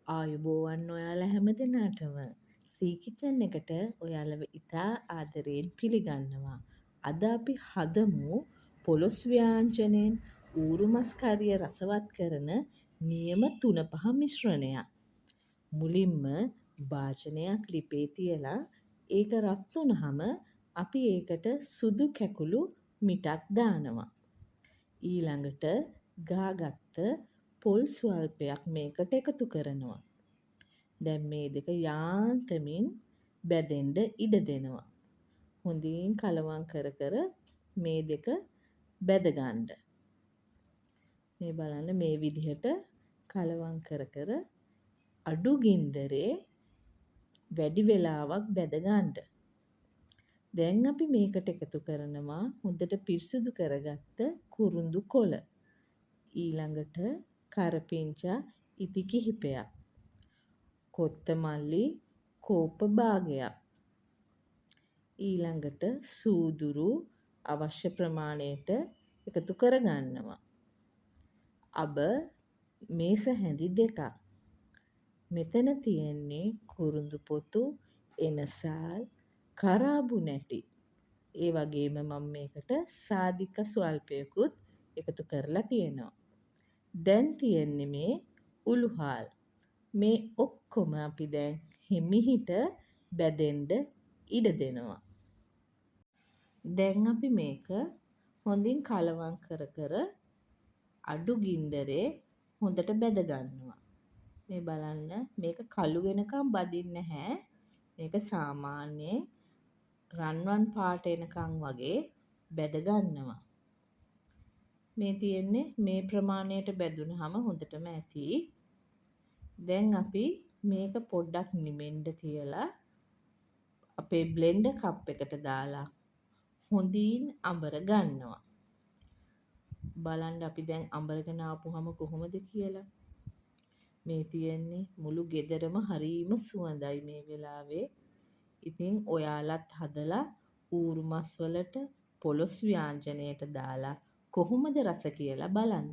ආයුබෝවන් ඔයාලා හැමදෙනාටම සීකිචන් එකට ඔයාලව ඉතා ආදරයෙන් පිළිගන්නවා. අද අපි හදමු පොලොස් ව්‍යාංජනයෙන් ඌරු මස් කරිය රසවත් කරන නියම 3-5 මිශ්‍රණයක්. මුලින්ම භාජනයක් ලිපේ තියලා ඒක රත් වුනහම අපි ඒකට සුදු කැකුළු මිටක් දානවා. ඊළඟට ගාගත්ත පොල් ස්වල්පයක් මේකට එකතු කරනවා. දැන් මේ දෙක යාන්තමින් බැදෙන්න ඉඩ දෙනවා. හොඳින් කලවම් කර කර මේ දෙක බැද ගන්න. මේ බලන්න මේ විදිහට කලවම් කර කර අඩු ගින්දරේ වැඩි වෙලාවක් බැද ගන්න. දැන් අපි මේකට එකතු කරනවා හොඳට පිරිසිදු කරගත්ත කුරුඳු කොළ. ඊළඟට කරපිංචා ඉති කිහිපයක්. කොත්තමල්ලි කෝප්ප භාගයක්. ඊළඟට සූදුරු අවශ්‍ය ප්‍රමාණයට එකතු කරගන්නවා. අබ මේස හැඳි 2ක්. මෙතන තියෙන්නේ කුරුඳු පොතු, එනසාල්, කරාබු නැටි. ඒ වගේම මම මේකට සාධික ස්වල්පයකුත් එකතු කරලා තියෙනවා. දැන් තියෙන්නේ මේ උළුහාල්. මේ ඔක්කොම අපි දැන් හිමිහිට බැදෙන්න ඉඩ දෙනවා. දැන් අපි මේක හොඳින් කලවම් කර කර අඩු ගින්දරේ හොඳට බැද ගන්නවා. මේ බලන්න මේක කළු වෙනකම් බදින්නේ නැහැ. මේක සාමාන්‍යයෙන් රන්වන් පාට එනකම් වගේ බැද ගන්නවා. මේ තියෙන්නේ මේ ප්‍රමාණයට බැදුනහම හොඳටම ඇති. දැන් අපි මේක පොඩ්ඩක් නිමෙන්න තියලා අපේ බ්ලෙන්ඩර් කප් එකට දාලා හොඳින් අඹර ගන්නවා. බලන්න අපි දැන් අඹරගෙන ආපුවම කොහොමද කියලා. මේ තියෙන්නේ මුළු ගෙදරම හරීම සුවඳයි මේ වෙලාවේ. ඉතින් ඔයාලත් හදලා ඌරු මස් වලට පොලොස් ව්‍යාංජනයට දාලා කොහොමද රස කියලා බලන්න.